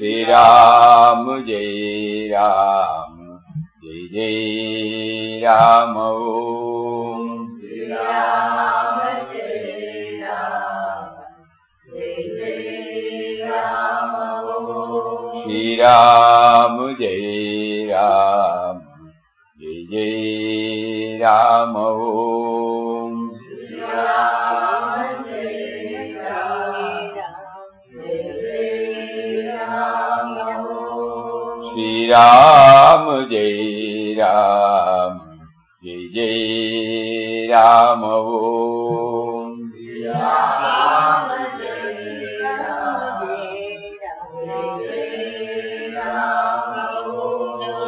Shri Ram Jai Ram, Jai Jai Ram Om. Shri Ram Jai Ram, Jai Jai Ram Om. Shri Ram Jai Ram, Jai Jai Ram Om. Shri Ram Jai Ram, Jai Jai Ram Om.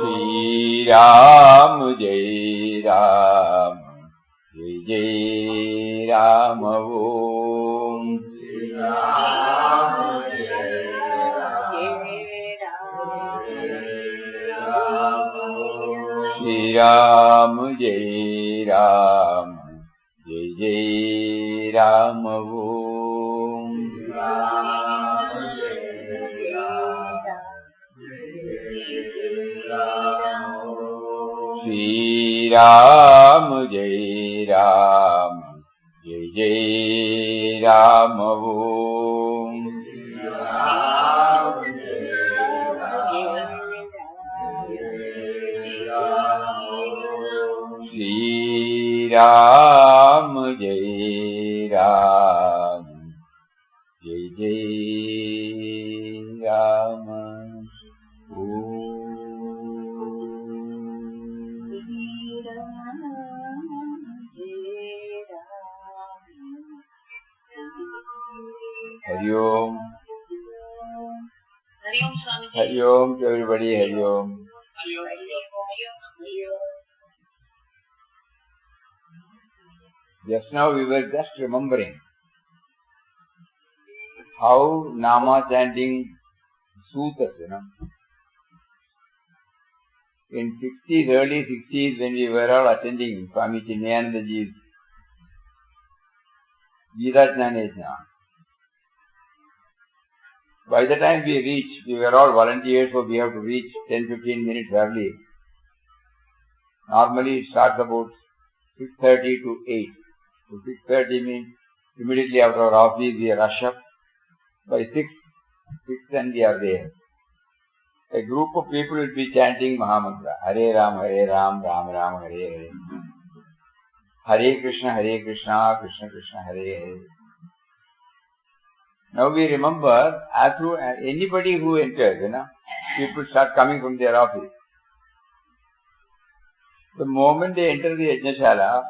Shri Ram Jai Ram, Jai Jai Ram Om. Shri Ram Jai Ram, Jai Jai Ram Om. Shri Ram Jai Ram, Jai Jai Ram Om. Shri Ram Jai Ram, Jai Ram, Jai Jai Ram Om. Shri Ram Jai Ram, Jai Jai Ram Om. Shri Ram Jai Ram, Jai Jai Ram Om. Hari Om. Hari Om Swamiji. Hari Om to everybody. Hari Om. Just now we were just remembering how Nama chanting soothes us, In 60s, early 60s, when we were all attending Swami Chinmayanandaji's Gita Jnana, by the time we reached, we were all volunteers, so we have to reach 10-15 minutes early. Normally it starts about 6:30 to 8. So 6:30 means immediately after our office we rush up. By 6:10 we are there. A group of people will be chanting Mahamantra. Hare Ram, Ram Ram, Hare Hare. Hare Krishna, Krishna Krishna, Hare Hare. Now we remember, as through anybody who enters, people start coming from their office. The moment they enter the Yajnashala,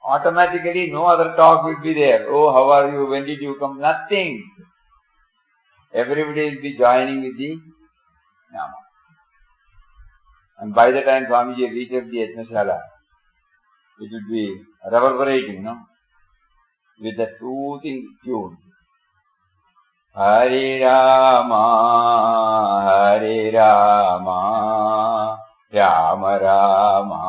automatically no other talk will be there. Oh, how are you? When did you come? Nothing. Everybody will be joining with the Nama. And by the time Swamiji reaches the Yajnashala, it will be reverberating, with the soothing tune. Hare Rama, Rama Rama,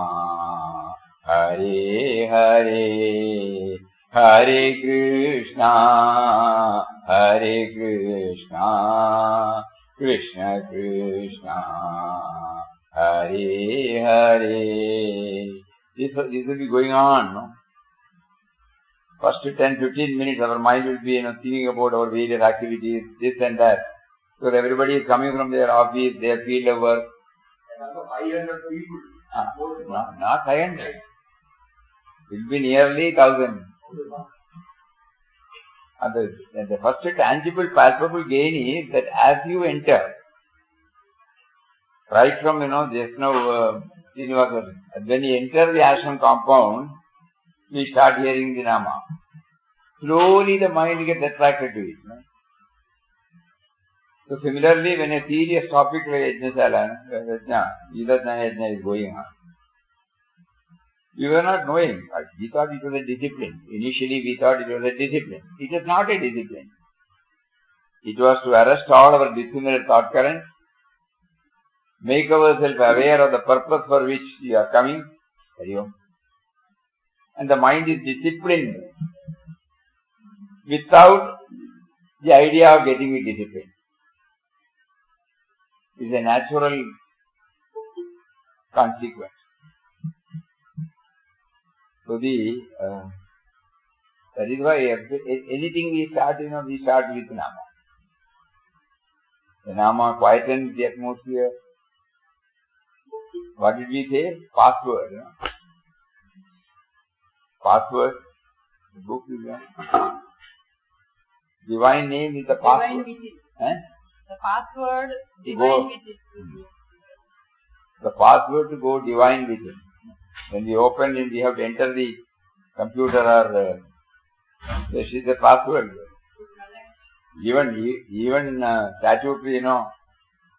Hare Hare, Hare Krishna, Krishna Krishna, Hare Hare. This will be going on, First 10-15 minutes, our mind will be, thinking about our various activities, this and that. So everybody is coming from their office, their field of work. Another 500 people. Not 500. It will be nearly 1,000. And the first tangible, palpable gain is that as you enter, right from, just now, when you enter the ashram compound, we start hearing the Nama. Slowly the mind gets attracted to it. So similarly, when a serious topic like Yajnashala, Gita Yajna is going on, we were not knowing. We thought it was a discipline. Initially we thought it was a discipline. It is not a discipline. It was to arrest all our dissimilar thought currents, make ourselves aware of the purpose for which we are coming. And the mind is disciplined without the idea of getting it disciplined. is a natural consequence. So that is why anything we start, we start with Nama. The Nama quietens the atmosphere. What did we say? Password. Password. The book is there. Divine name is the password. Divine visit. The password, divine visit. The password to go divine visit. When we open it, we have to enter the computer or this is the password. Even statutory,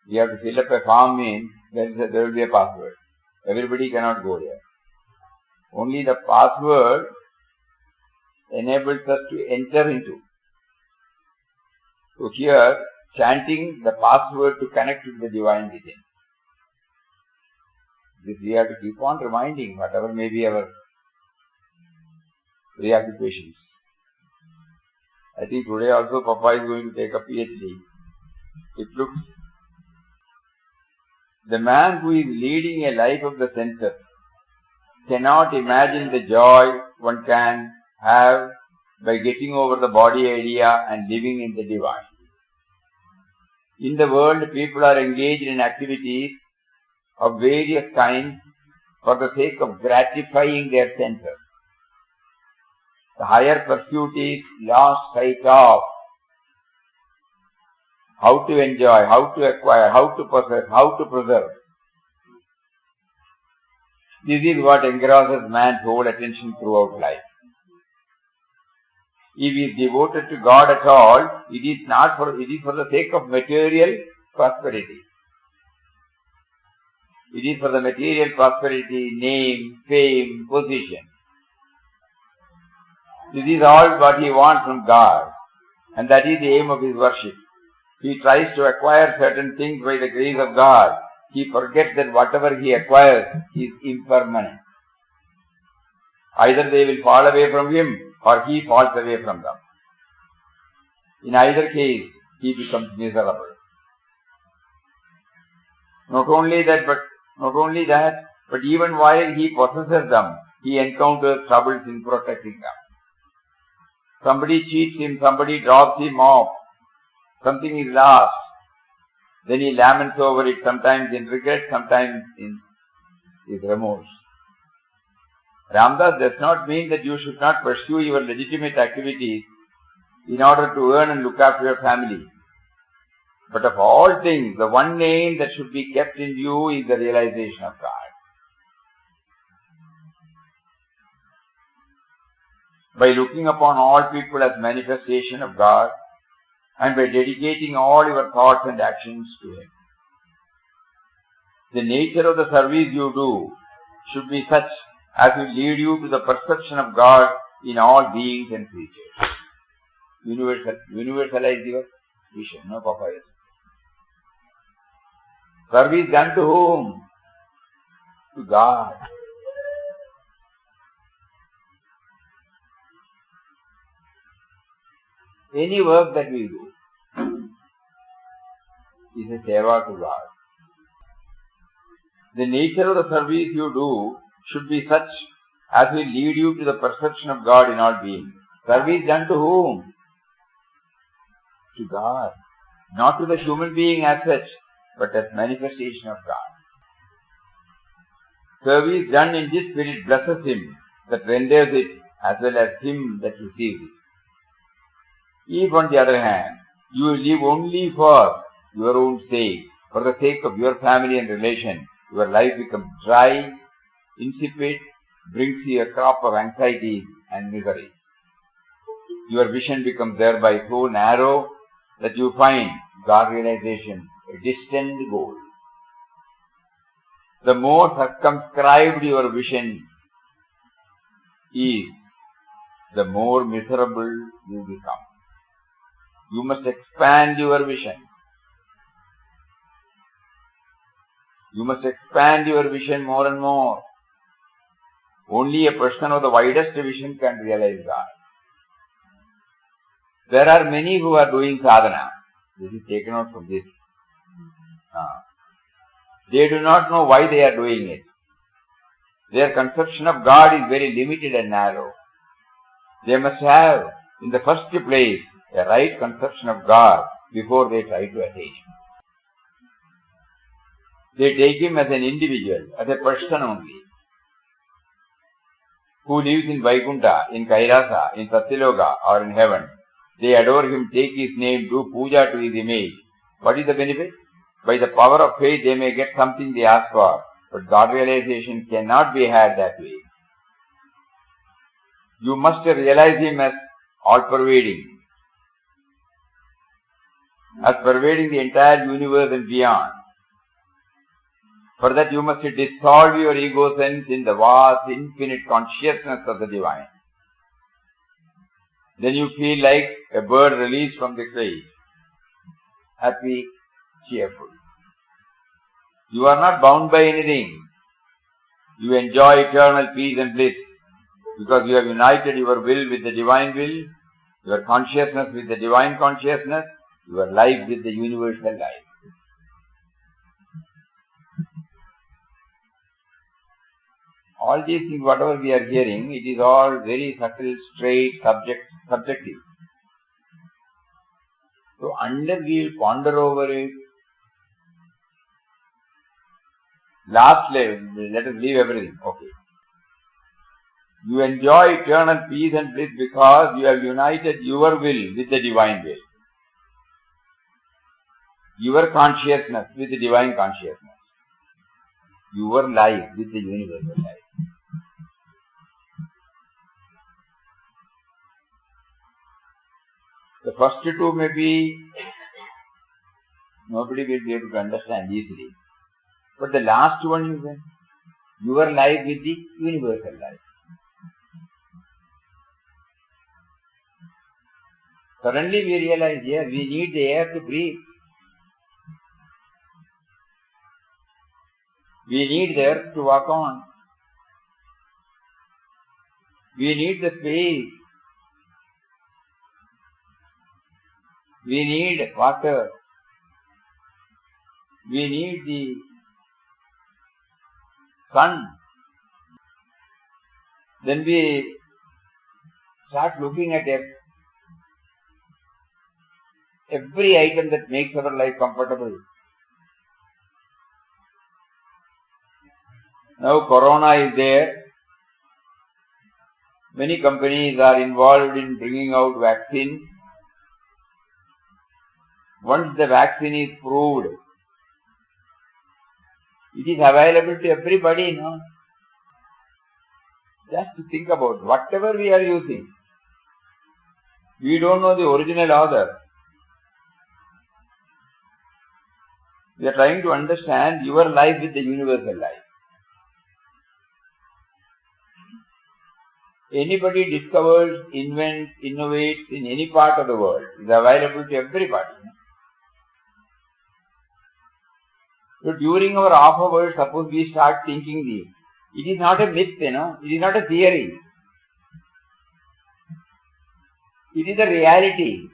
we have to fill up a form in, there will be a password. Everybody cannot go there. Only the password enables us to enter into. So here, chanting the password to connect with the divine within. This we have to keep on reminding, whatever may be our preoccupations. I think today also Papa is going to take a PhD. It looks, the man who is leading a life of the senses cannot imagine the joy one can have by getting over the body idea and living in the divine. In the world, people are engaged in activities of various kinds for the sake of gratifying their senses. The higher pursuit is lost sight of how to enjoy, how to acquire, how to possess, how to preserve. This is what engrosses man's whole attention throughout life. If he is devoted to God at all, it is for the sake of material prosperity. It is for the material prosperity, name, fame, position. This is all what he wants from God, and that is the aim of his worship. He tries to acquire certain things by the grace of God. He forgets that whatever he acquires is impermanent. Either they will fall away from him or he falls away from them. In either case, he becomes miserable. Not only that, but even while he possesses them, he encounters troubles in protecting them. Somebody cheats him, somebody drops him off, something is lost. Then he laments over it, sometimes in regret, sometimes in his remorse. Ramdas does not mean that you should not pursue your legitimate activities in order to earn and look after your family. But of all things, the one aim that should be kept in view is the realization of God. By looking upon all people as manifestation of God, and by dedicating all your thoughts and actions to Him. The nature of the service you do should be such as will lead you to the perception of God in all beings and creatures. Universalize your vision, no Papa is. Service done to whom? To God. Any work that we do is a seva to God. The nature of the service you do should be such as will lead you to the perception of God in all beings. Service done to whom? To God. Not to the human being as such, but as manifestation of God. Service done in this spirit blesses Him that renders it as well as Him that receives it. If, on the other hand, you live only for your own sake, for the sake of your family and relation, your life becomes dry, insipid, brings you a crop of anxieties and misery. Your vision becomes thereby so narrow that you find God realization a distant goal. The more circumscribed your vision is, the more miserable you become. You must expand your vision. You must expand your vision more and more. Only a person of the widest vision can realize God. There are many who are doing sadhana. This is taken out from this. They do not know why they are doing it. Their conception of God is very limited and narrow. They must have, in the first place, a right conception of God before they try to attain Him. They take Him as an individual, as a person only, who lives in Vaikuntha, in Kailasa, in Satyaloka, or in heaven. They adore Him, take His name, do puja to His image. What is the benefit? By the power of faith, they may get something they ask for, but God realization cannot be had that way. You must realize Him as all-pervading, as pervading the entire universe and beyond. For that you must dissolve your ego sense in the vast, infinite consciousness of the Divine. Then you feel like a bird released from the cage, happy, cheerful. You are not bound by anything. You enjoy eternal peace and bliss because you have united your will with the Divine will, your consciousness with the Divine consciousness, your life with the universal life. All these things, whatever we are hearing, it is all very subtle, straight, subjective. So, unless we ponder over it, last level, let us leave everything. Okay. You enjoy eternal peace and bliss because you have united your will with the Divine will. Your consciousness with the Divine consciousness. Your life with the universal life. The first two maybe nobody will be able to understand easily. But the last one is your life with the universal life. Suddenly we realize, yes, we need the air to breathe. We need the earth to walk on. We need the space. We need water. We need the sun. Then we start looking at every item that makes our life comfortable. Now Corona is there. Many companies are involved in bringing out vaccine. Once the vaccine is proved, it is available to everybody, no? Just to think about whatever we are using. We don't know the original author. We are trying to understand your life with the universal life. Anybody discovers, invents, innovates in any part of the world is available to everybody. So during our off hours, suppose we start thinking this. It is not a myth, it is not a theory. It is a reality.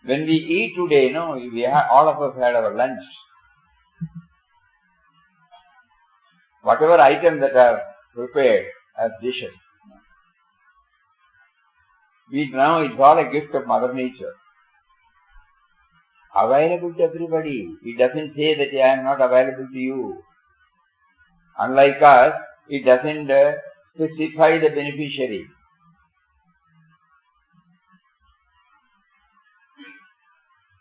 When we eat today, all of us had our lunch. Whatever items that are prepared as dishes. We know it's all a gift of Mother Nature. Available to everybody. It doesn't say that I am not available to you. Unlike us, it doesn't specify the beneficiary.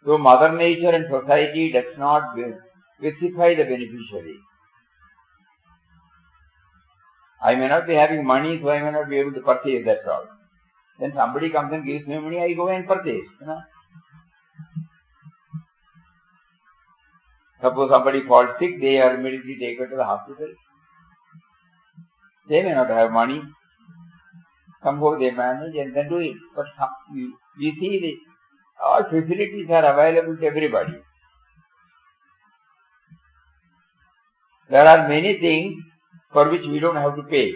So Mother Nature and society does not specify the beneficiary. I may not be having money, so I may not be able to purchase that all. Then somebody comes and gives me money, I go and purchase. Suppose somebody falls sick, they are immediately taken to the hospital. They may not have money. Somehow they manage and then do it. But we see all facilities are available to everybody. There are many things for which we don't have to pay.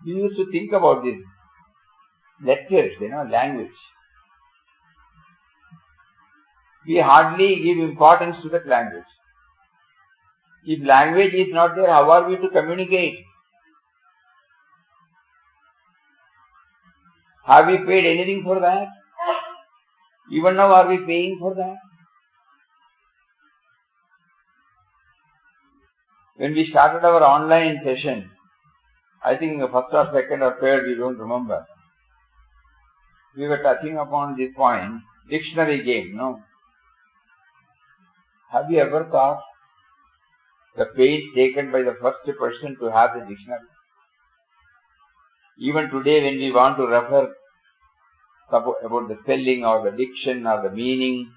We used to think about this lectures, language. we hardly give importance to that language. If language is not there, how are we to communicate? Have we paid anything for that? Even now, are we paying for that? When we started our online session, I think the first or second or third, we don't remember. We were touching upon this point, dictionary game, no? Have you ever thought the pain taken by the first person to have the dictionary? Even today when we want to refer about the spelling or the diction or the meaning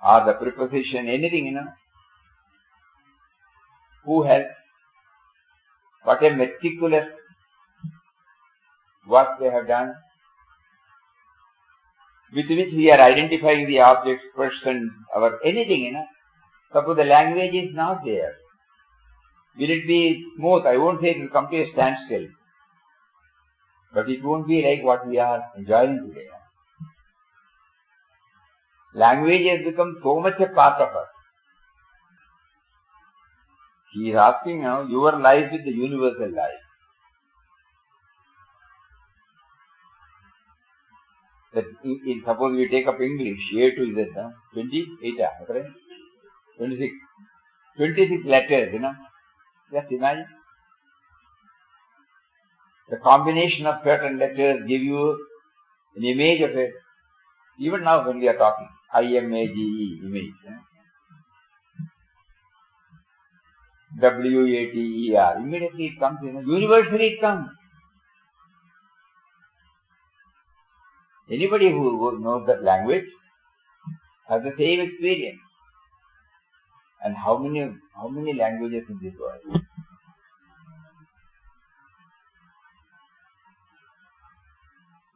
or the preposition, anything, who helps? What a meticulous work they have done, with which we are identifying the objects, person, or anything, Suppose the language is not there. Will it be smooth? I won't say it will come to a standstill. But it won't be like what we are enjoying today. Language has become so much a part of us. He is asking now, your life is the universal life. That suppose we take up English, A to Z, 28, 26. 26 letters, Just imagine. The combination of certain letters give you an image of it. Even now when we are talking, IMAGE, image. WATER, immediately it comes, universally it comes. Anybody who knows that language has the same experience. And how many languages in this world?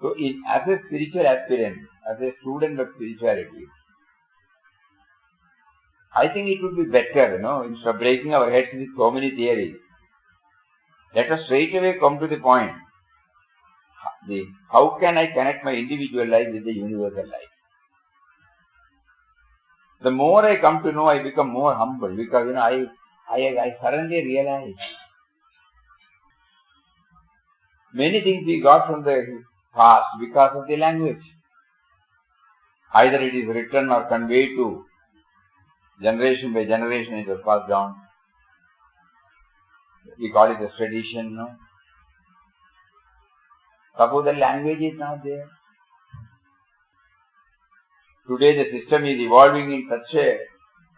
So, as a spiritual aspirant, as a student of spirituality, I think it would be better, instead of breaking our heads with so many theories, let us straight away come to the point. How can I connect my individual life with the universal life? The more I come to know, I become more humble because, I suddenly realize many things we got from the past because of the language. Either it is written or conveyed to generation by generation, it was passed down. We call it a tradition, Suppose the language is not there. Today the system is evolving in such a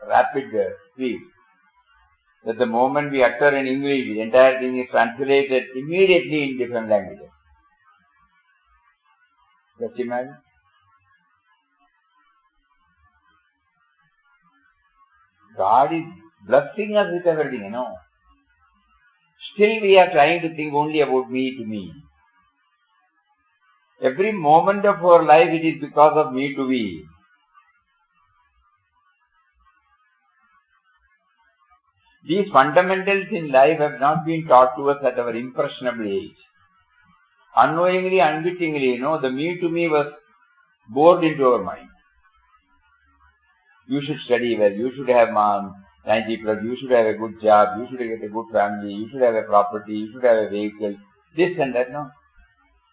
rapid speed that the moment we utter in English, the entire thing is translated immediately in different languages. Just imagine. God is blessing us with everything, Still we are trying to think only about me to me. Every moment of our life it is because of me to we. These fundamentals in life have not been taught to us at our impressionable age. Unknowingly, unwittingly, the me to me was bored into our mind. You should study well, you should have 90 plus, you should have a good job, you should get a good family, you should have a property, you should have a vehicle, this and that,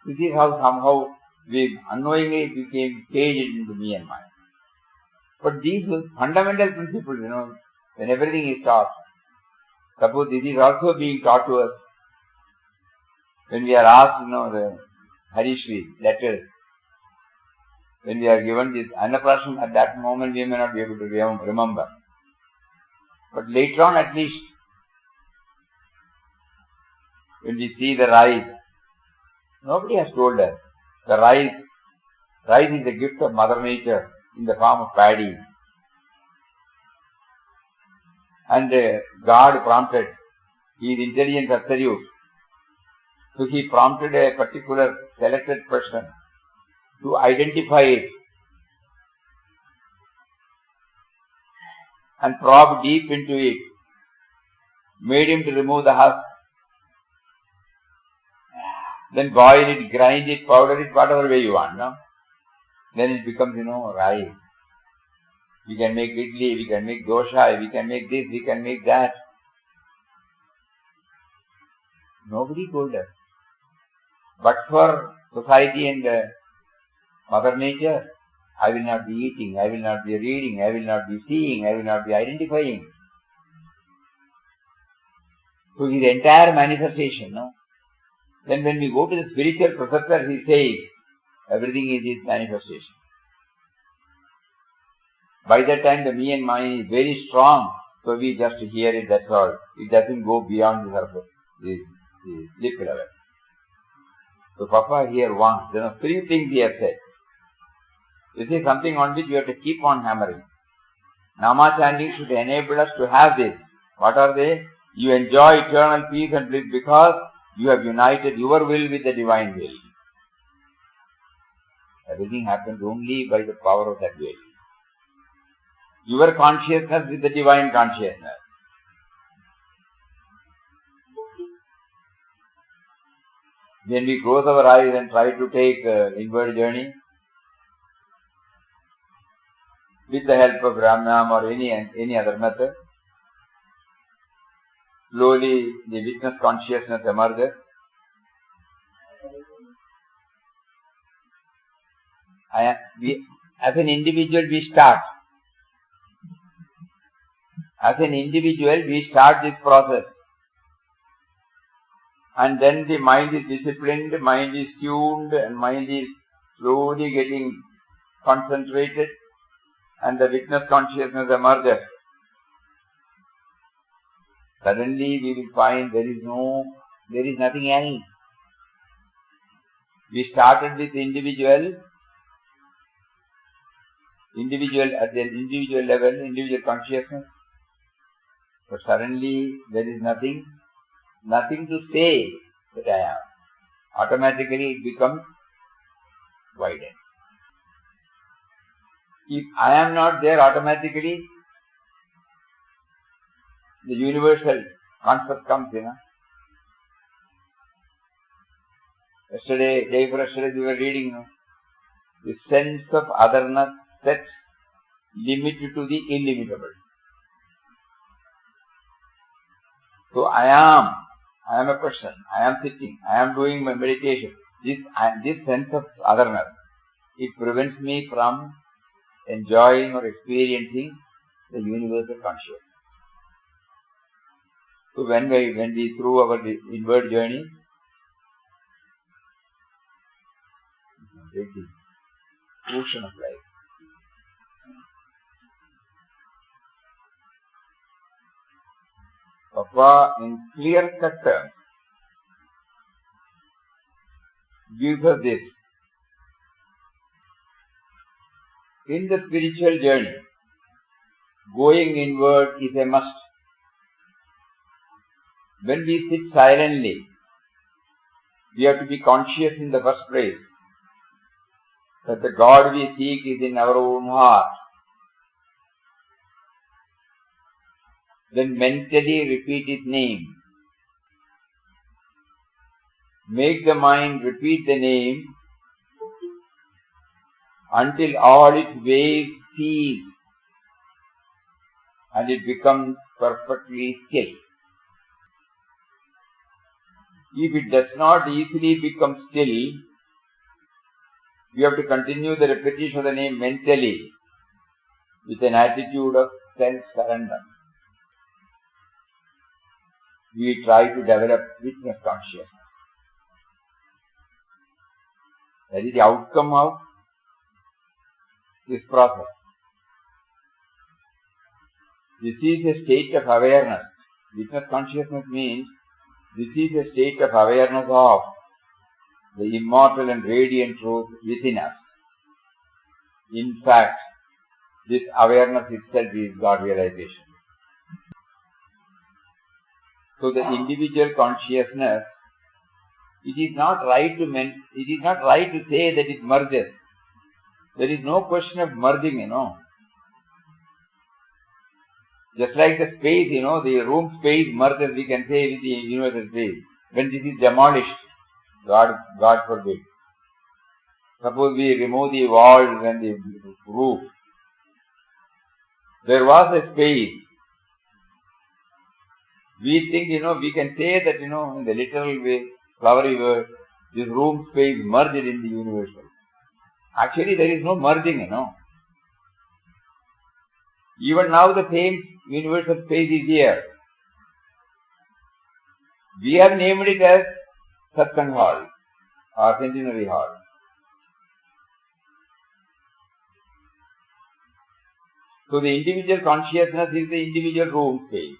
This is how somehow we unknowingly became caged into me and mine. But these fundamental principles, when everything is taught, suppose this is also being taught to us. When we are asked, the Harishri letters, when we are given this Annaprashan, at that moment we may not be able to remember. But later on at least, when we see the rice, nobody has told us. The rice is a gift of Mother Nature in the form of paddy. And God prompted, He is intelligent absolute. So He prompted a particular selected person to identify it and probe deep into it, made him to remove the husk, then boil it, grind it, powder it, whatever way you want, Then it becomes, rice. We can make idli, we can make dosha, we can make this, we can make that. Nobody told us. But for society and Mother Nature, I will not be eating, I will not be reading, I will not be seeing, I will not be identifying. So his entire manifestation, no? Then when we go to the spiritual professor, he says, everything is his manifestation. By that time the me and mine is very strong, so we just hear it, that's all. It doesn't go beyond the surface, the lip level. So Papa here wants, there are three things he has said. This is something on which we have to keep on hammering. Nama chanting should enable us to have this. What are they? You enjoy eternal peace and bliss because you have united your will with the divine will. Everything happens only by the power of that will. Your consciousness with the divine consciousness. When we close our eyes and try to take inward journey, with the help of Ramnam or any other method, slowly the witness consciousness emerges. As an individual we start. As an individual we start this process. And then the mind is disciplined, mind is tuned, and mind is slowly getting concentrated, and the witness consciousness emerges. Suddenly we will find there is nothing else. We started with individual at the individual level, individual consciousness, but suddenly there is nothing to say that I am. Automatically it becomes widened. If I am not there, automatically the universal concept comes in. Day for yesterday we were reading, the sense of otherness sets limit to the illimitable. So I am a person, I am sitting, I am doing my meditation. This sense of otherness, it prevents me from enjoying or experiencing the universal consciousness. So when we through our inward journey, take the ocean of life. Papa in clear-cut terms gives us this. In the spiritual journey, going inward is a must. When we sit silently, we have to be conscious in the first place that the God we seek is in our own heart. Then mentally repeat His name. Make the mind repeat the name until all its waves cease and it becomes perfectly still. If it does not easily become still, we have to continue the repetition of the name mentally with an attitude of self-surrender. We try to develop witness consciousness. That is the outcome of this process. This is a state of awareness. Witness consciousness means this is a state of awareness of the immortal and radiant truth within us. In fact, this awareness itself is God realization. So the individual consciousness, it is not right to say that it merges. There is no question of merging, Just like the space, the room space merges, we can say with the universal space. When this is demolished, God forbid. Suppose we remove the walls and the roof. There was a space. We think, we can say that, in the literal way, flowery word, this room space merged in the universal. Actually, there is no merging, Even now the same universal space is here. We have named it as Satsang Hall or Centenary Hall. So the individual consciousness is the individual room space.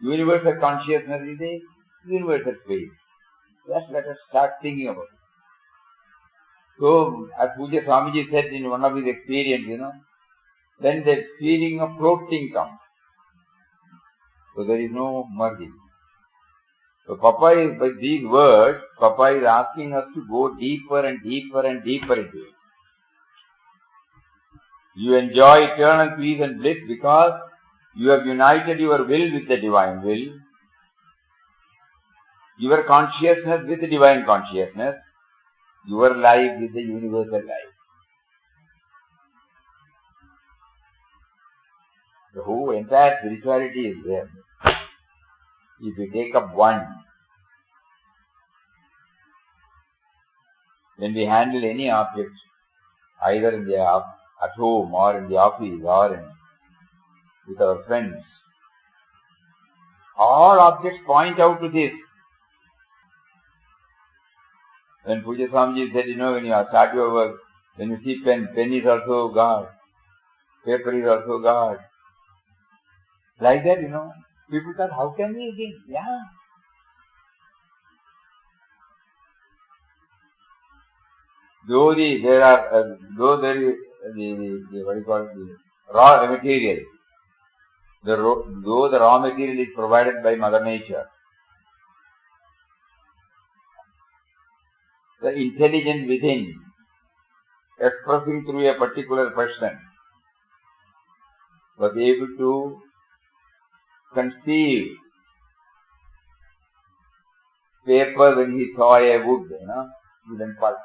Universal consciousness is the universal space. Just let us start thinking about it. So, as Pujya Swamiji said in one of his experiences, then the feeling of floating comes. So there is no merging. So Papa is, by these words, Papa is asking us to go deeper and deeper and deeper into it. You enjoy eternal peace and bliss because you have united your will with the divine will, your consciousness with the divine consciousness, your life with the universal life. The whole entire spirituality is there. If we take up one, when we handle any object, either in at home or in the office or with our friends, all objects point out to this. When Pujya Swamiji said, when you start your work, when you see pen is also God, paper is also God. Like that, people thought, how can we again? Yeah. Though there is the raw material, though the raw material is provided by Mother Nature, the intelligence within, expressing through a particular person, was able to conceive paper when he saw a wooden pulp.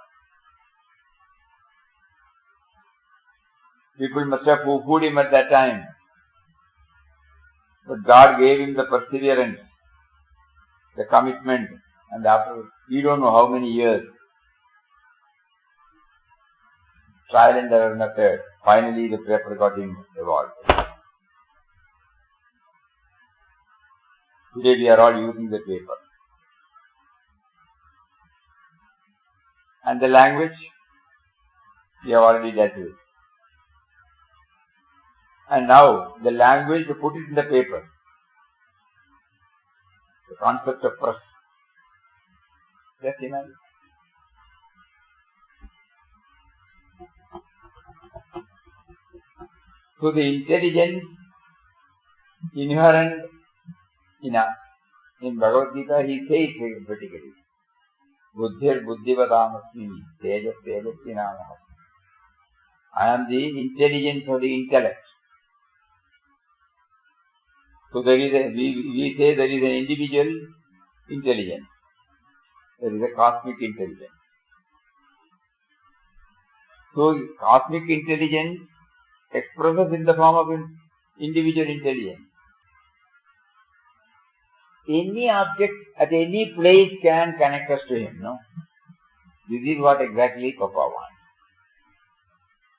People must have pooh-poohed him at that time. But God gave him the perseverance, the commitment, and after we don't know how many years, trial and error method, finally the paper got him evolved. Today we are all using the paper. And the language, we have already dealt with. And now, the language to put it in the paper. The concept of press. Just imagine. So the intelligence inherent in Bhagavad Gita, he says particularly, Buddhir buddhivadamasmi tejas tejasvi namah. I am the intelligence of the intellect. So there is we say there is an individual intelligence. There is a cosmic intelligence. So cosmic intelligence expresses in the form of individual intelligence. Any object at any place can connect us to him, no? This is what exactly Papa wants.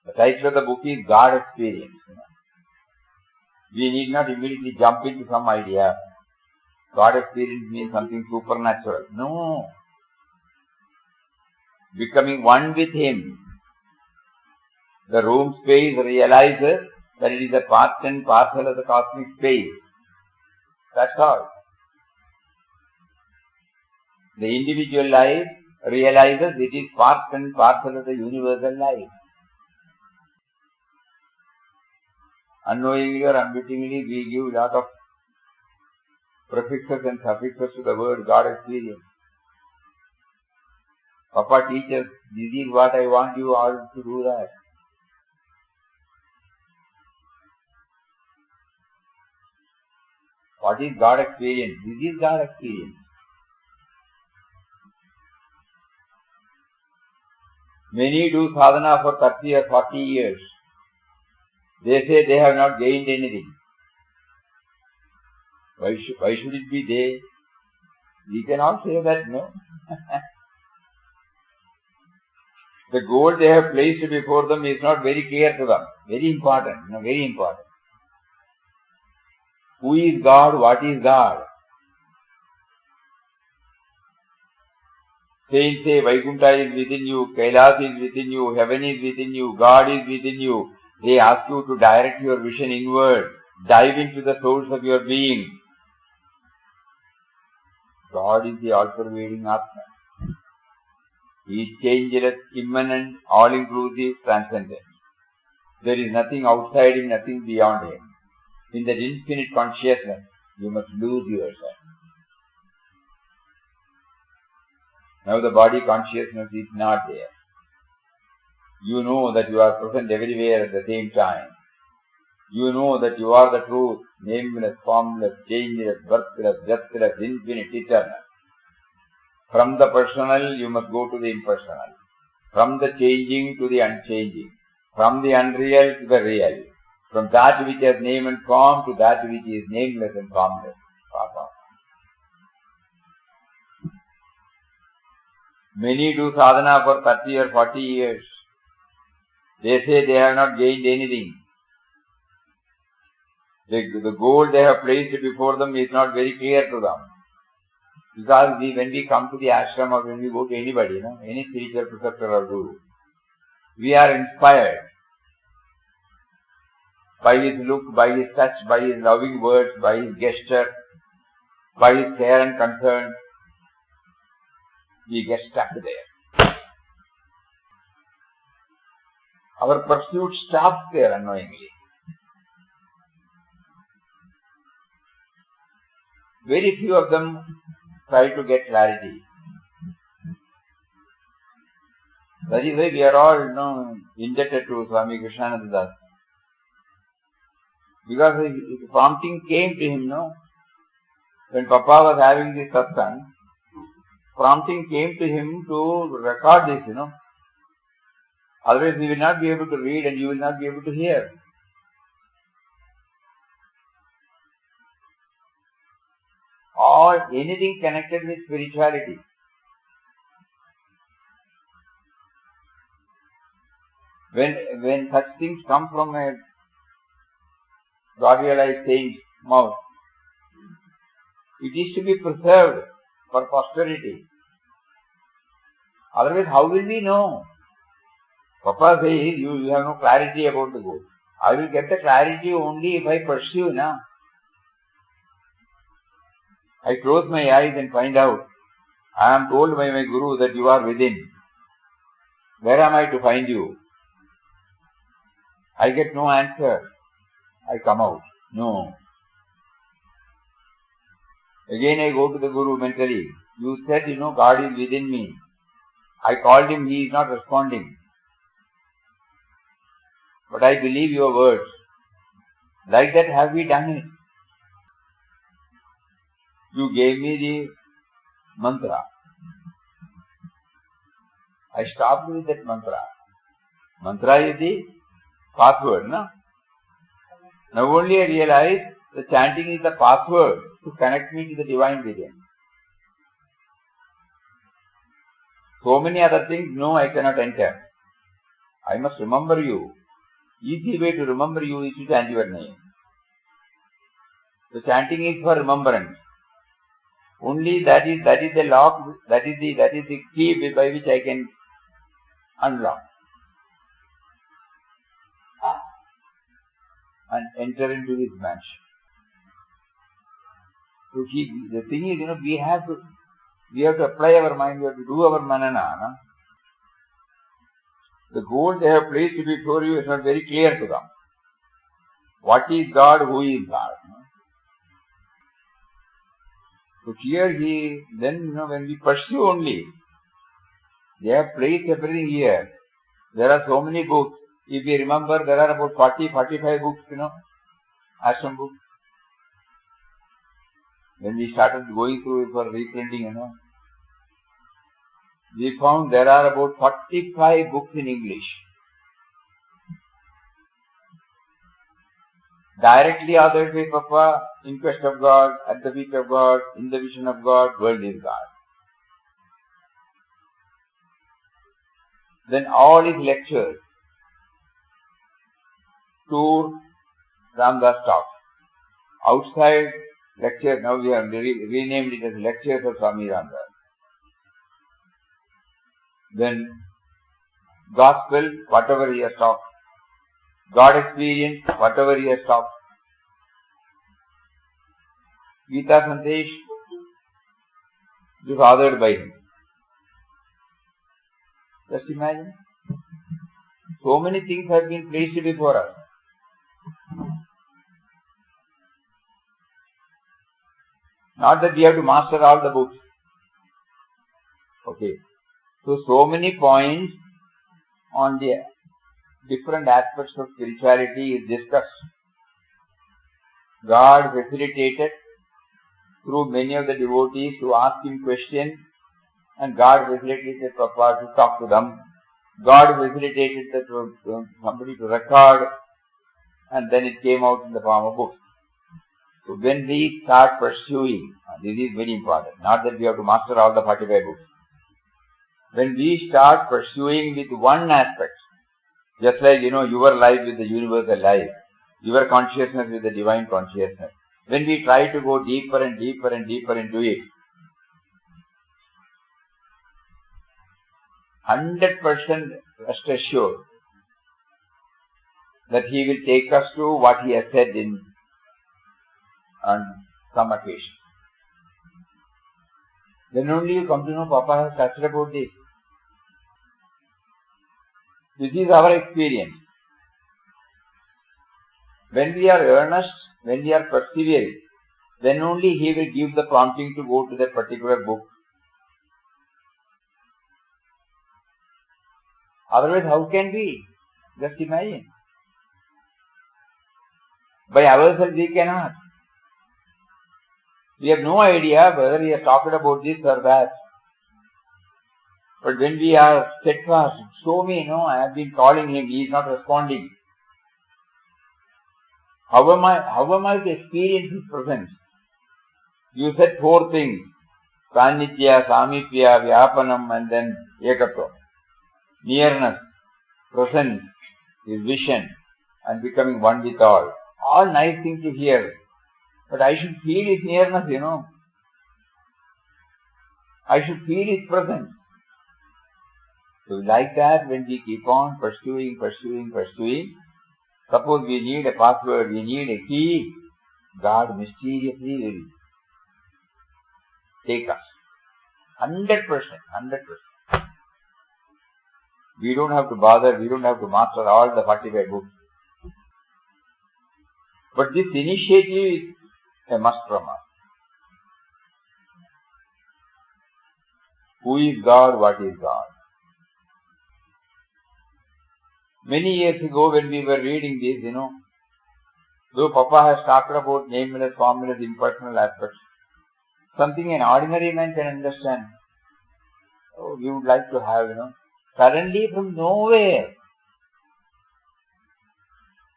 The title of the book is God Experience. We need not immediately jump into some idea. God Experience means something supernatural. No. Becoming one with him. The room space realizes that it is a part and parcel of the cosmic space. That's all. The individual life realizes it is part and parcel of the universal life. Unknowingly or unwittingly, we give a lot of prefixes and suffixes to the word God Experience. Papa teaches, this is what I want you all to do that. What is God Experience? This is God Experience. Many do sadhana for 30 or 40 years. They say they have not gained anything. Why should it be they? We can all say that, no? The goal they have placed before them is not very clear to them. Very important, very important. Who is God? What is God? Saints say Vaikuntha is within you, Kailas is within you, heaven is within you, God is within you. They ask you to direct your vision inward, dive into the source of your being. God is the all-pervading Atma. He is changeless, immanent, all-inclusive, transcendent. There is nothing outside Him, nothing beyond Him. In that infinite consciousness, you must lose yourself. Now the body consciousness is not there. You know that you are present everywhere at the same time. You know that you are the truth, nameless, formless, changeless, birthless, deathless, infinite, eternal. From the personal, you must go to the impersonal. From the changing to the unchanging. From the unreal to the real. From that which has name and form to that which is nameless and formless. Papa. Many do sadhana for 30 or 40 years. They say they have not gained anything. The goal they have placed before them is not very clear to them. Because when we come to the ashram or when we go to anybody, any spiritual preceptor or guru, we are inspired by his look, by his touch, by his loving words, by his gesture, by his care and concern. We get stuck there. Our pursuit stops there unknowingly. Very few of them try to get clarity. That is why we are all, indebted to Swami Krishnananda Das. Because the prompting came to him, when Papa was having this satsang, prompting came to him to record this, Otherwise we will not be able to read and you will not be able to hear. Or anything connected with spirituality. When such things come from a God-realized saint's mouth, it is to be preserved for posterity. Otherwise, how will we know? Papa says, you have no clarity about the goal. I will get the clarity only if I pursue, I close my eyes and find out. I am told by my Guru that you are within. Where am I to find you? I get no answer. I come out. No. Again I go to the Guru mentally. You said, God is within me. I called him, he is not responding. But I believe your words. Like that have we done it. You gave me the mantra. I stopped with that mantra. Mantra is the password, Now only I realize the chanting is the password to connect me to the divine within. So many other things, no, I cannot enter. I must remember you. Easy way to remember you is to chant your name. The chanting is for remembrance. Only that is the lock, that is the key by which I can unlock and enter into his mansion. So the thing is, we have to apply our mind, we have to do our manana. The goal they have placed before you is not very clear to them. What is God? Who is God? So here when we pursue only, they have placed everything here. There are so many books. If you remember, there are about 40-45 books, ashram books. When we started going through it for reprinting, we found there are about 45 books in English. directly authored by Papa, in quest of God, at the feet of God, in the vision of God, world is God. Then all his lectures, tour Ramdas talks. Outside lectures, now we have renamed it as Lectures of Swami Ramdas. Then Gospel, whatever he has talked. God experience, whatever he has talked. Gita Sandesh is authored by him. Just imagine. So many things have been placed before us. Not that we have to master all the books. Okay. So many points on the different aspects of spirituality is discussed. God facilitated through many of the devotees to ask him questions, and God facilitated Prabhupada to talk to them. God facilitated somebody to record, and then it came out in the form of books. So when we start pursuing, this is very important, not that we have to master all the 45 books. When we start pursuing with one aspect, just like, your life with the universal life, your consciousness with the divine consciousness, when we try to go deeper and deeper and deeper into it, 100% rest assured that he will take us to what he has said on some occasion. Then only you come to know Papa has touched about this. This is our experience. When we are earnest, when we are persevering, then only he will give the prompting to go to that particular book. Otherwise, how can we? Just imagine. By ourselves we cannot. We have no idea whether he has talked about this or that. But when we are steadfast, show me, I have been calling him, he is not responding. How am I to experience his presence? You said 4 things: Sanitya, Samipya, Vyapanam, and then Ekatva. Nearness, presence, his vision, and becoming one with all. All nice things to hear. But I should feel his nearness, I should feel his presence. So like that, when we keep on pursuing, suppose we need a password, we need a key, God mysteriously will take us. 100%. We don't have to bother, we don't have to master all the 45 books. But this initiative is a must from us. Who is God? What is God? Many years ago when we were reading this, though Papa has talked about nameless, formless, impersonal aspects, something an ordinary man can understand. Oh, we would like to have, suddenly from nowhere,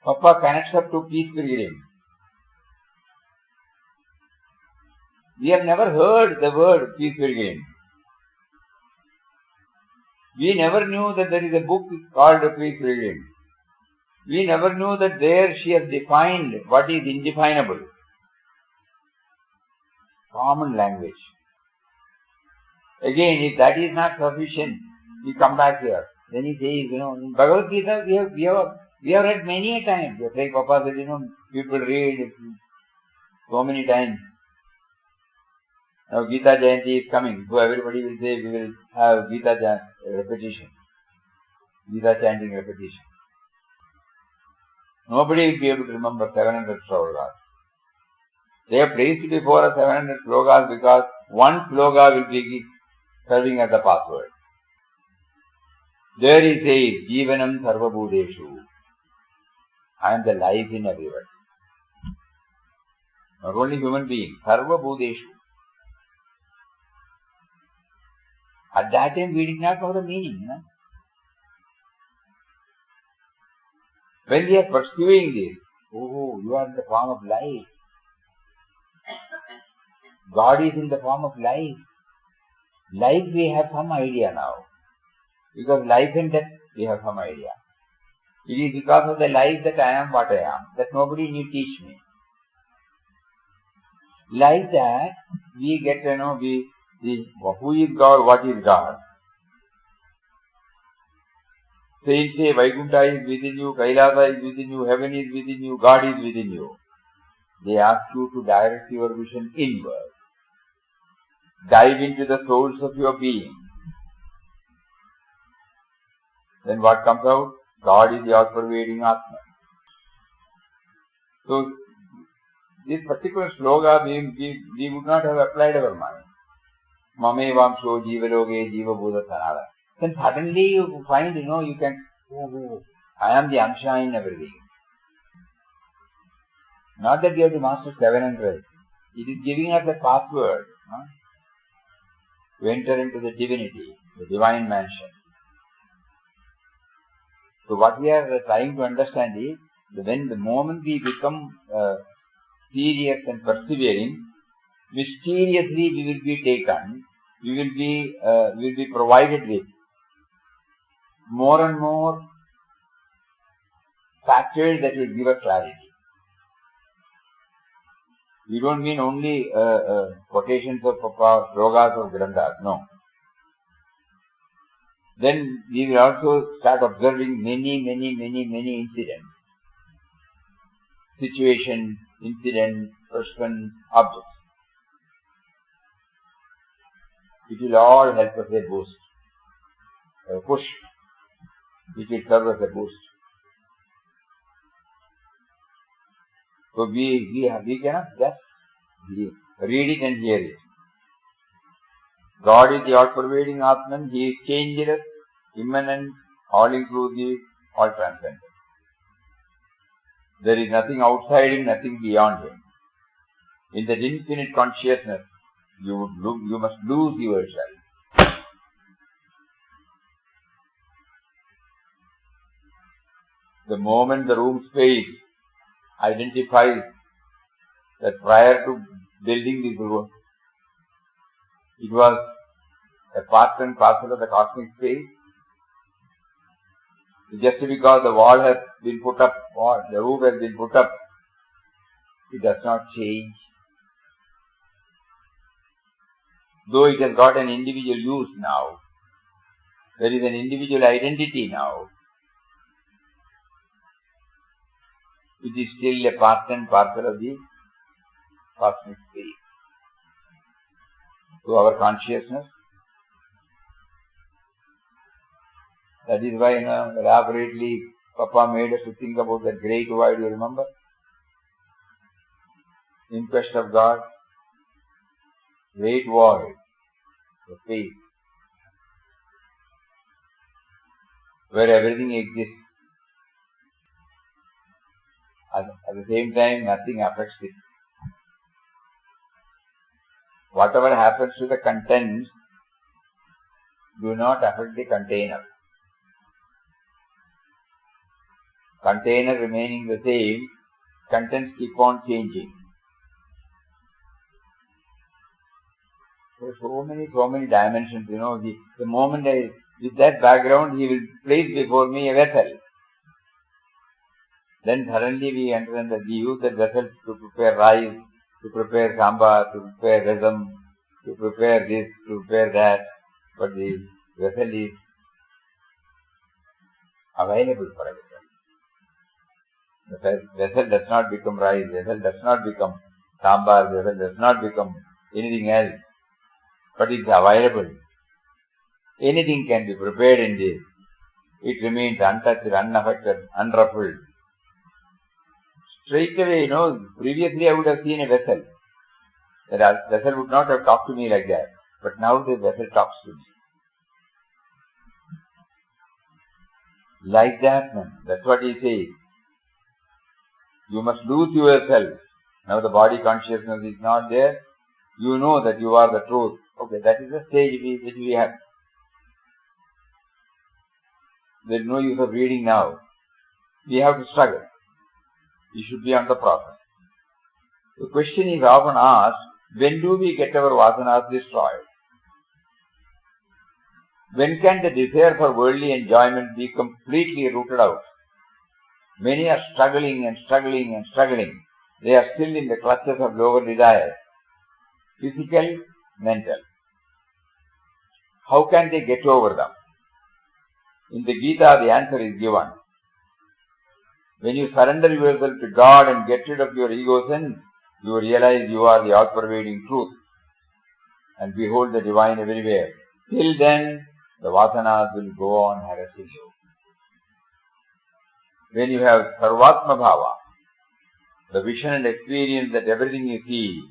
Papa connects up to peace pilgrim. We have never heard the word peace pilgrim. We never knew that there is a book called Peace Pilgrim. We never knew that there she has defined what is indefinable. Common language. Again, if that is not sufficient, we come back here. Then he says, in Bhagavad Gita we have read many a time. Just like Papa said, people read so many times. Now Gita Jayanti is coming, so everybody will say we will have Gita repetition, Gita chanting repetition. Nobody will be able to remember 700 slokas. They have placed before us 700 slokas because one sloka will be serving as a password. There he says, Jivanam Sarva Bhuteshu. I am the life in everyone. Not only human being, Sarva Bhuteshu. At that time we did not know the meaning. When we are pursuing this, Oh, you are in the form of life. God is in the form of life. Life we have some idea now. Because life and death we have some idea. It is because of the life that I am what I am, that nobody need teach me. Like that, we get to know who is God, what is God. Saints say Vaikuntha is within you, Kailasa is within you, heaven is within you, God is within you. They ask you to direct your vision inward. Dive into the source of your being. Then what comes out? God is the all-pervading Atma. So, this particular sloga we would not have applied our mind. Mame vamsho jivaloge jiva bodha sanada. Then suddenly you find, you can, I am the Amsha in everything. Not that you have to master 700. It is giving us a password to enter into the divinity, the divine mansion. So what we are trying to understand is, when the moment we become serious and persevering, mysteriously we will be taken, we will be provided with more and more factors that will give us clarity. We don't mean only quotations of slogas or granthas, no. Then we will also start observing many incidents, situations, incidents, persons, objects. It will all help us a boost, a push. It will serve as a boost. So we cannot just read it and hear it. God is the all-pervading Atman. He is changeless, immanent, all-inclusive, all-transcendent. There is nothing outside Him, nothing beyond Him. In that infinite consciousness, you must lose yourself. The moment the room space identifies that prior to building this room, it was a part and parcel of the cosmic space. Just because the wall has been put up, or the roof has been put up, it does not change. Though it has got an individual use now, there is an individual identity now, it is still a part and parcel of the cosmic space. To our consciousness, that is why, elaborately, Papa made us to think about that great void, you remember? In quest of God, great void, the space, where everything exists. At the same time, nothing affects it. Whatever happens to the contents do not affect the container. Container remaining the same, contents keep on changing. So many dimensions, the moment with that background, He will place before me a vessel. Then suddenly we enter in the view that vessel to prepare rice, to prepare sambar, to prepare rasam, to prepare this, to prepare that. But the vessel is available for everyone. The vessel does not become rice, vessel does not become sambar, vessel does not become anything else. But it is available. Anything can be prepared in this. It remains untouched, unaffected, unruffled. Straight away, previously I would have seen a vessel. That vessel would not have talked to me like that. But now the vessel talks to me. Like that, man. That's what he says. You must lose yourself. Now the body consciousness is not there. You know that you are the truth. Okay, that is the stage which we have. There is no use of reading now. We have to struggle. We should be on the process. The question is often asked, when do we get our vasanas destroyed? When can the desire for worldly enjoyment be completely rooted out? Many are struggling and struggling and struggling. They are still in the clutches of lower desires, physical, mental. How can they get over them? In the Gita, the answer is given. When you surrender yourself to God and get rid of your ego sins, you realize you are the all-pervading truth and behold the divine everywhere. Till then, the vasanas will go on harassing you. When you have sarvatma bhava, the vision and experience that everything you see,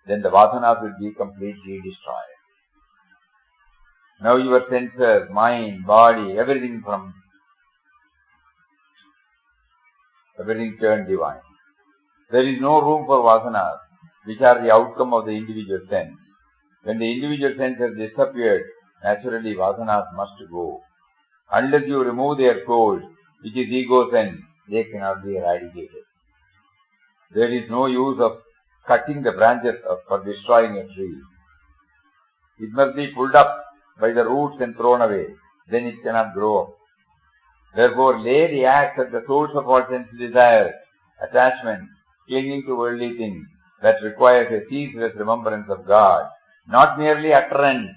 then the vasanas will be completely destroyed. Now your senses, mind, body, everything turned divine. There is no room for vasanas, which are the outcome of the individual sense. When the individual sense has disappeared, naturally vasanas must go. Unless you remove their soul, which is ego sense, they cannot be eradicated. There is no use of cutting the branches for destroying a tree. It must be pulled up by the roots and thrown away. Then it cannot grow up. Therefore, lay the axe at the source of all sense desires, attachment, clinging to worldly things, that requires a ceaseless remembrance of God, not merely utterance.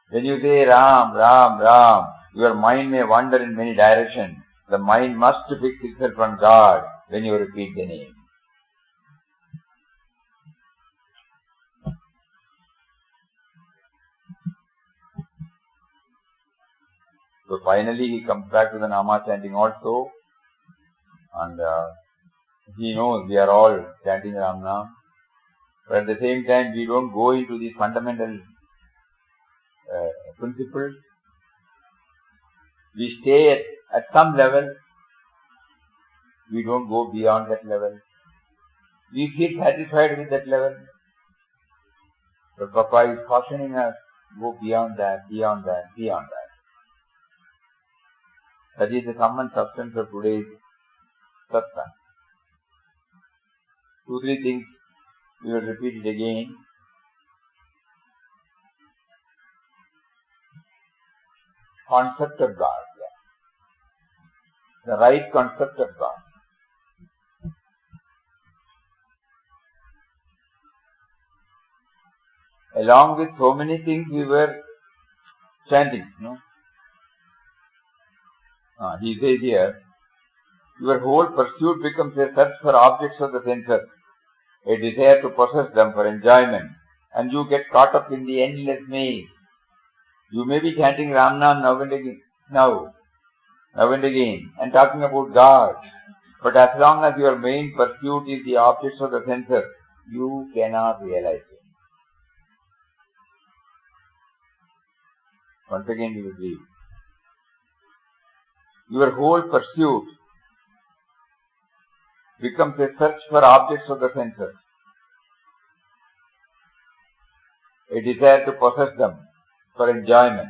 When you say Ram, Ram, Ram, your mind may wander in many directions. The mind must fix itself on God when you repeat the name. So finally he comes back to the Nama chanting also, and he knows we are all chanting Ram Nam, but at the same time we don't go into these fundamental principles. We stay at some level, we don't go beyond that level. We feel satisfied with that level. But Papa is cautioning us, go beyond that, beyond that, beyond that. That is the common substance of today's satsang. 2-3 things we will repeat it again. Concept of God. The right concept of God. Along with so many things we were chanting, he says here, your whole pursuit becomes a search for objects of the senses, a desire to possess them for enjoyment, and you get caught up in the endless maze. You may be chanting Ram Nam now and again, and talking about God, but as long as your main pursuit is the objects of the senses, you cannot realize it. Once again we will read. Your whole pursuit becomes a search for objects of the senses, a desire to possess them for enjoyment,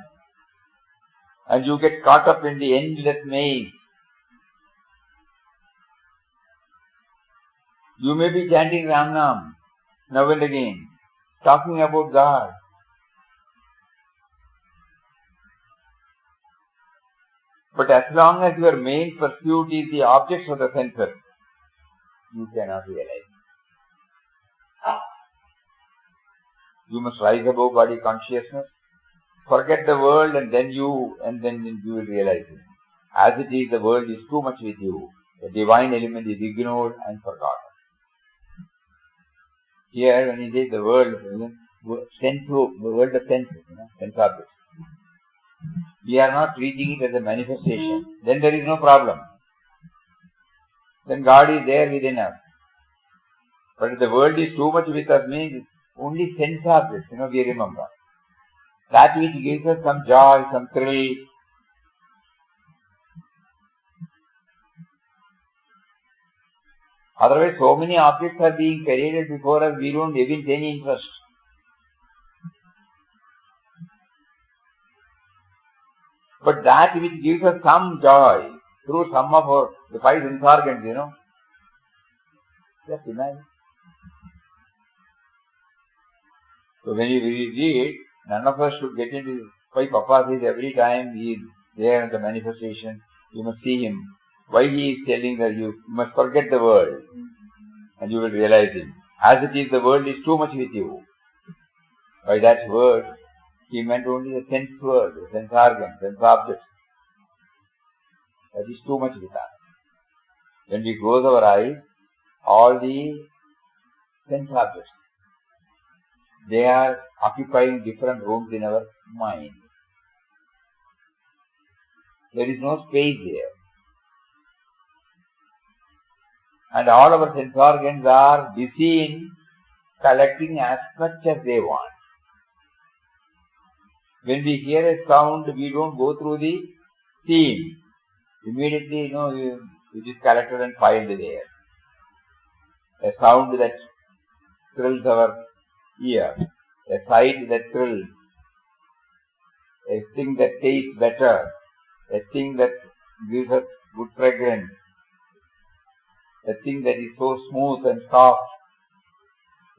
and you get caught up in the endless maze. You may be chanting Ram Nam now and again, talking about God, but as long as your main pursuit is the objects of the senses, you cannot realize. You must rise above body consciousness, forget the world, and then you will realize it. As it is, the world is too much with you. The divine element is ignored and forgotten. Here, when he says the world, world of senses, sense objects, we are not treating it as a manifestation. Then there is no problem. Then God is there within us. But if the world is too much with us, means only sense objects, we remember. That which gives us some joy, some thrill. Otherwise, so many objects are being paraded before us, we don't evince any interest. But that which gives us some joy, through some of the five sense organs, Just imagine. So when you read, none of us should get into why Papa says every time he is there in the manifestation, you must see him. Why he is telling that you must forget the world and you will realize him. As it is, the world is too much with you. By that word, he meant only the sense world, the sense organ, sense objects. That is too much with us. When we close our eyes, all the sense objects, they are occupying different rooms in our mind. There is no space there. And all our sense organs are busy in collecting as much as they want. When we hear a sound, we don't go through the theme. Immediately, it is collected and filed there. A sound that thrills our ear, a sight that thrills, a thing that tastes better, a thing that gives us good fragrance, a thing that is so smooth and soft.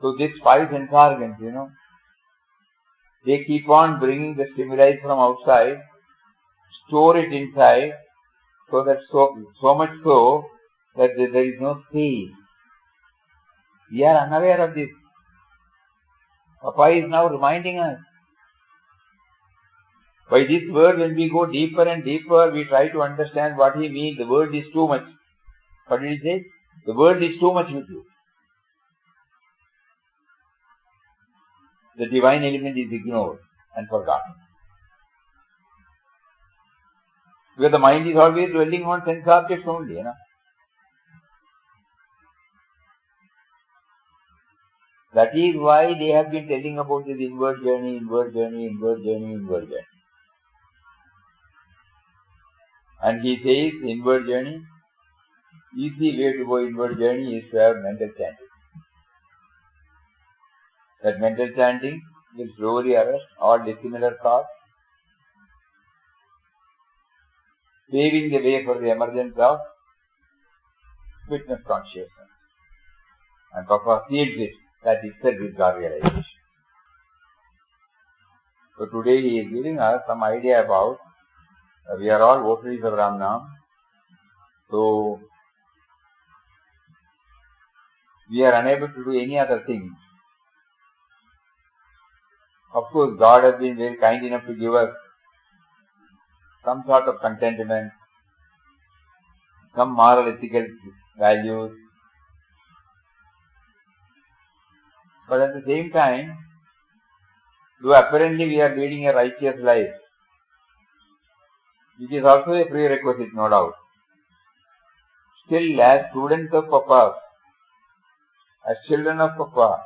So these five sense organs, they keep on bringing the stimuli from outside, store it inside, so that so much so that there is no space. We are unaware of this. Papa is now reminding us. By this word, when we go deeper and deeper, we try to understand what he means. The word is too much. What did he say? The word is too much with you. The divine element is ignored and forgotten. Because the mind is always dwelling on sense objects only, That is why they have been telling about this inward journey, inward journey, inward journey, inward journey. And he says, inward journey, easy way to go inward journey is to have mental chanting. That mental chanting will slowly arrest all dissimilar thoughts, paving the way for the emergence of witness consciousness. And Papa feels it, that itself is God realization. So today he is giving us some idea about, we are all votaries of Ram Nam, so we are unable to do any other thing. Of course, God has been very kind enough to give us some sort of contentment, some moral ethical values. But at the same time, though apparently we are leading a righteous life, it is also a prerequisite, no doubt. Still, as students of Papa, as children of Papa,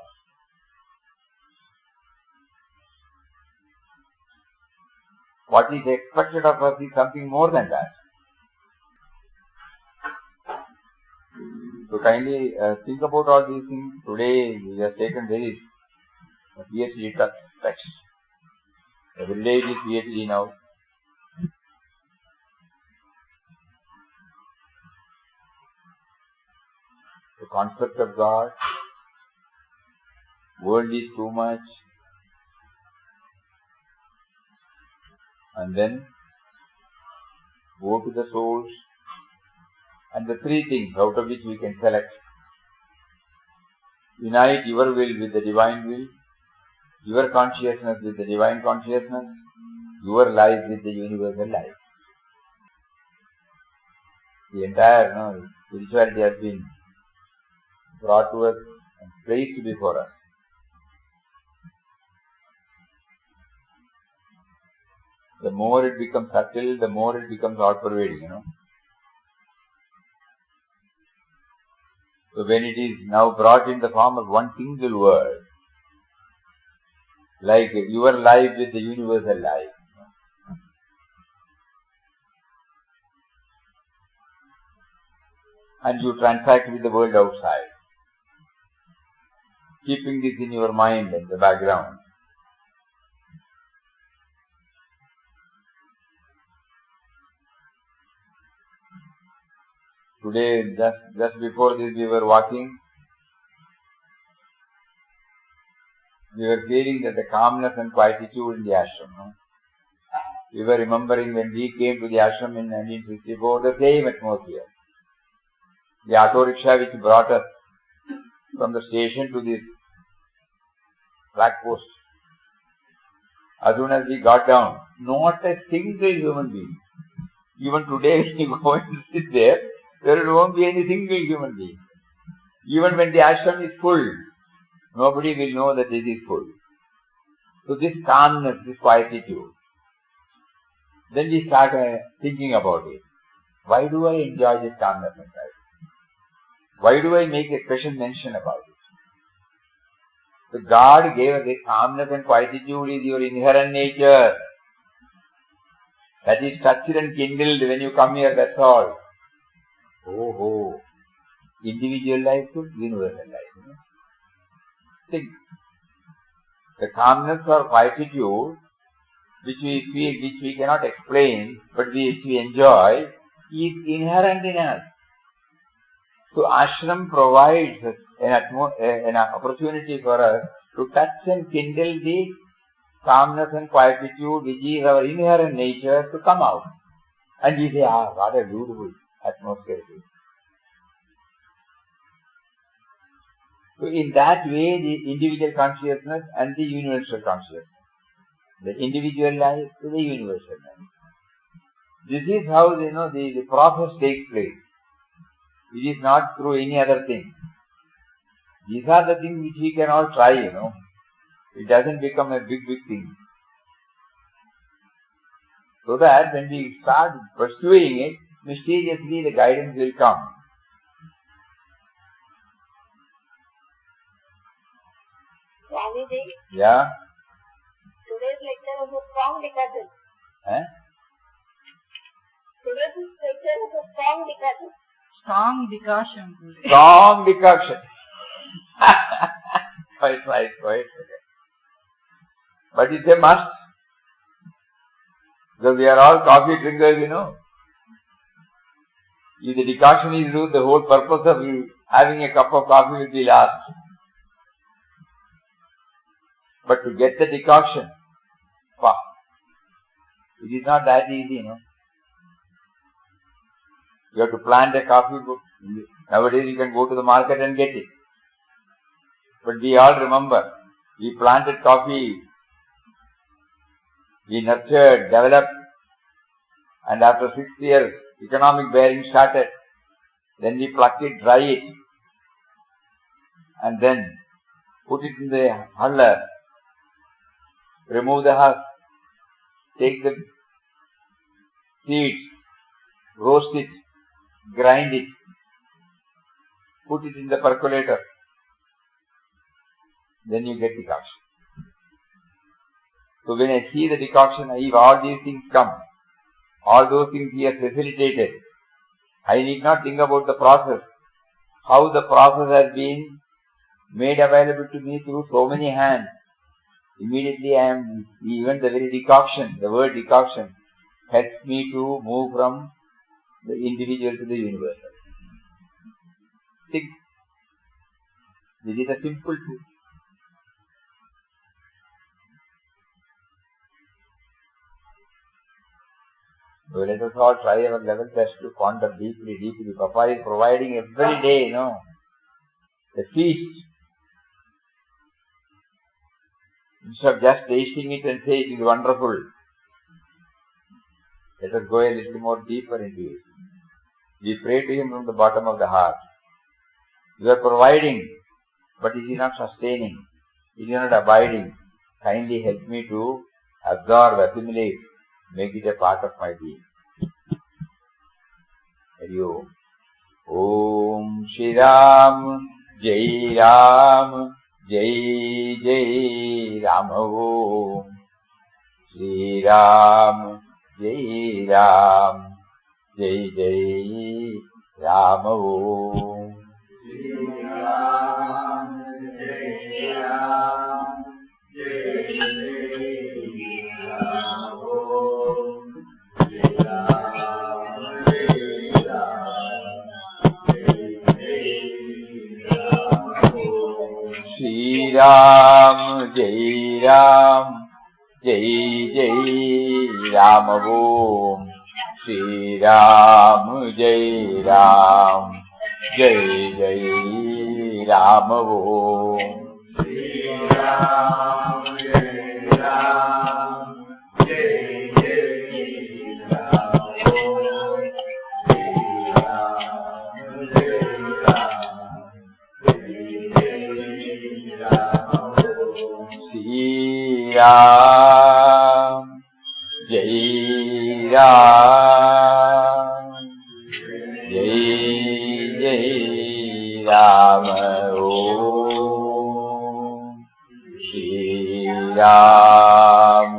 what is expected of us is something more than that. So kindly think about all these things. Today we have taken very PhD text. The village is PhD now. The concept of God, world is too much, and then go to the source, and the three things out of which we can select. Unite your will with the divine will, your consciousness with the divine consciousness, your life with the universal life. The entire spirituality has been brought to us and placed before us. The more it becomes subtle, the more it becomes all-pervading, So when it is now brought in the form of one single word, like your life with the universal life, and you transact with the world outside, keeping this in your mind in the background. Today, just before this, we were walking. We were feeling that the calmness and quietude in the ashram. No? We were remembering when we came to the ashram in 1964, the same atmosphere. The auto rickshaw which brought us from the station to this flag post. As soon as we got down, not a single human being. Even today, when you go and sit there, there won't be any single human being. Even when the ashram is full, nobody will know that this is full. So this calmness, this quietude. Then we start thinking about it. Why do I enjoy this calmness and quietude? Why do I make a special mention about it? So God gave us this calmness and quietude is your inherent nature. That is touched and kindled when you come here, that's all. Oh, individual life to universal life. You know? Think. The calmness or quietude which we feel, which we cannot explain, but which we enjoy, is inherent in us. So ashram provides an opportunity for us to touch and kindle the calmness and quietude which is our inherent nature to come out. And we say, what a beautiful atmosphere it is. So in that way, the individual consciousness and the universal consciousness. The individual life to the universal life. This is how the process takes place. It is not through any other thing. These are the things which we can all try, It doesn't become a big thing. So that when we start pursuing it, mysteriously the guidance will come. Swamiji, Yeah? today's lecture was a strong discussion. Today's lecture was a strong discussion. Strong decoction. Strong decoction. Quite right. But it's a must. Because we are all coffee drinkers, If the decoction is good, the whole purpose of you having a cup of coffee will be lost. But to get the decoction, it is not that easy, You have to plant a coffee. Nowadays you can go to the market and get it. But we all remember, we planted coffee, we nurtured, developed, and after 6 years, economic bearing started. Then we plucked it, dry it, and then put it in the huller, remove the husk, take the seeds, roast it, grind it, put it in the percolator, then you get decoction. So when I see the decoction, if all these things come, all those things he has facilitated, I need not think about the process, how the process has been made available to me through so many hands. Immediately even the very decoction, the word decoction, helps me to move from the individual to the universal. Think. This is a simple truth. So let us all try our level best to ponder deeply. Papa is providing every day, a feast. Instead of just tasting it and say it is wonderful, let us go a little more deeper into it. We pray to Him from the bottom of the heart. You are providing, but it is not sustaining. It is not abiding. Kindly help me to absorb, assimilate, make it a part of my being. Hari Om. Om Shri Ram, Jai Ram, Jai Jai Ram Om. Shri Ram, Jai Ram, Jai Jai Ram Om. Shri Ram, Jai Ram, Jai Jai Ram Om. Shri Ram, Jai Ram, Ram Jai Ram Jai Jai Ram Om Shri Ram Jai Ram Jai Jai Ram Om Shri Ram Jai Ram Jai Jai Ram Om Shri Ram Jai Ram Jai Jai Ram Om Shri Ram Jai Ram Jai Jai Ram Om Shri Ram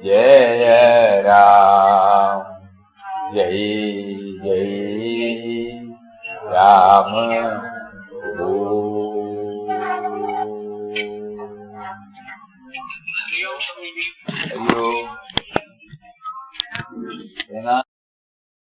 Jai Ram Jai Jai Ram